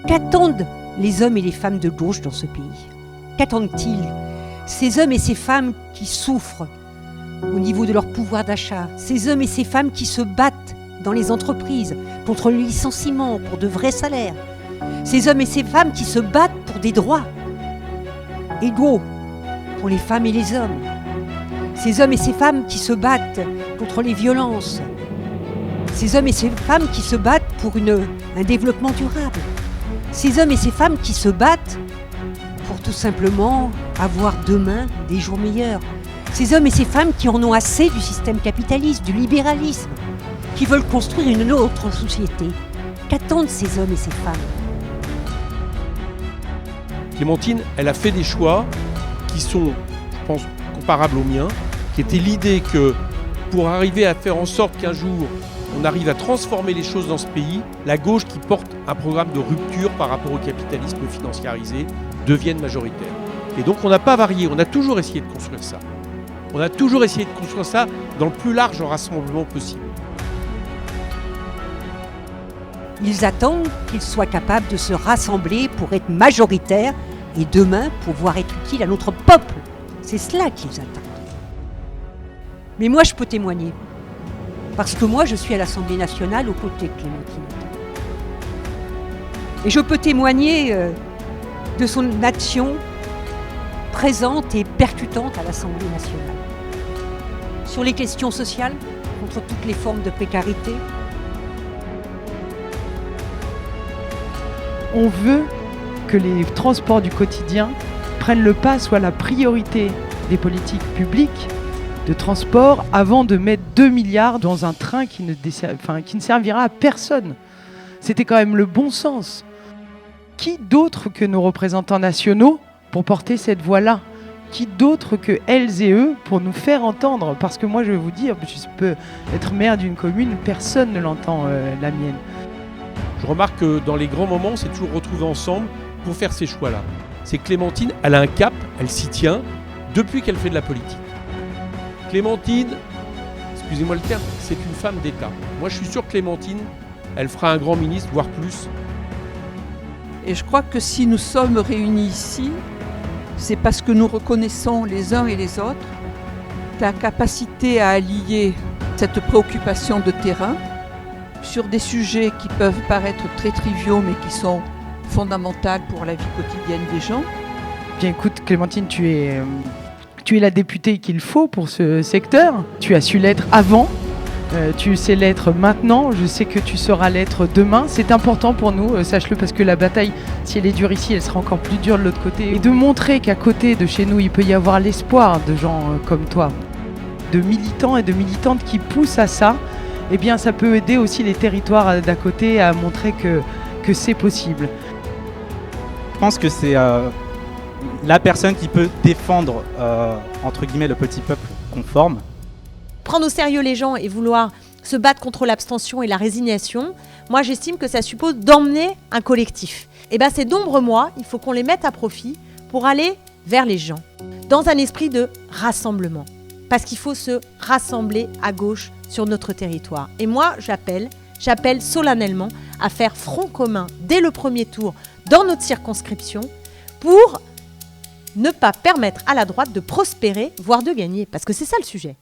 Qu'attendent les hommes et les femmes de gauche dans ce pays? Qu'attendent-ils? Ces hommes et ces femmes qui souffrent au niveau de leur pouvoir d'achat, ces hommes et ces femmes qui se battent dans les entreprises contre le licenciement, pour de vrais salaires, ces hommes et ces femmes qui se battent pour des droits égaux pour les femmes et les hommes, ces hommes et ces femmes qui se battent contre les violences, ces hommes et ces femmes qui se battent pour un développement durable, ces hommes et ces femmes qui se battent pour tout simplement avoir demain des jours meilleurs, ces hommes et ces femmes qui en ont assez du système capitaliste, du libéralisme, qui veulent construire une autre société. Qu'attendent ces hommes et ces femmes? Clémentine, elle a fait des choix qui sont, je pense, comparables aux miens, qui étaient l'idée que pour arriver à faire en sorte qu'un jour on arrive à transformer les choses dans ce pays, la gauche qui porte un programme de rupture par rapport au capitalisme financiarisé devienne majoritaire. Et donc on n'a pas varié, on a toujours essayé de construire ça. On a toujours essayé de construire ça dans le plus large rassemblement possible. Ils attendent qu'ils soient capables de se rassembler pour être majoritaires et demain pouvoir être utiles à notre peuple. C'est cela qu'ils attendent. Mais moi, je peux témoigner. Parce que moi, je suis à l'Assemblée nationale aux côtés de Clémentine. Et je peux témoigner de son action présente et percutante à l'Assemblée nationale. Sur les questions sociales, contre toutes les formes de précarité. On veut que les transports du quotidien prennent le pas, soient la priorité des politiques publiques de transport avant de mettre 2 milliards dans un train qui ne servira à personne. C'était quand même le bon sens. Qui d'autre que nos représentants nationaux pour porter cette voix-là? Qui d'autre que elles et eux pour nous faire entendre? Parce que moi, je vais vous dire, je peux être maire d'une commune, personne ne l'entend, la mienne. Je remarque que dans les grands moments, on s'est toujours retrouvés ensemble pour faire ces choix-là. C'est Clémentine, elle a un cap, elle s'y tient, depuis qu'elle fait de la politique. Clémentine, excusez-moi le terme, c'est une femme d'État. Moi, je suis sûr que Clémentine, elle fera un grand ministre, voire plus. Et je crois que si nous sommes réunis ici, c'est parce que nous reconnaissons les uns et les autres la capacité à allier cette préoccupation de terrain sur des sujets qui peuvent paraître très triviaux mais qui sont fondamentaux pour la vie quotidienne des gens. Bien écoute Clémentine, tu es la députée qu'il faut pour ce secteur. Tu as su l'être avant, tu sais l'être maintenant, je sais que tu sauras l'être demain. C'est important pour nous, sache-le, parce que la bataille, si elle est dure ici, elle sera encore plus dure de l'autre côté. Et de montrer qu'à côté de chez nous, il peut y avoir l'espoir de gens comme toi, de militants et de militantes qui poussent à ça, eh bien ça peut aider aussi les territoires d'à côté à montrer que c'est possible. Je pense que c'est la personne qui peut défendre, entre guillemets, le petit peuple conforme. Prendre au sérieux les gens et vouloir se battre contre l'abstention et la résignation, moi j'estime que ça suppose d'emmener un collectif. Et bien ces nombreux mois, il faut qu'on les mette à profit pour aller vers les gens, dans un esprit de rassemblement. Parce qu'il faut se rassembler à gauche sur notre territoire. Et moi, j'appelle solennellement à faire front commun dès le premier tour dans notre circonscription pour ne pas permettre à la droite de prospérer, voire de gagner. Parce que c'est ça le sujet.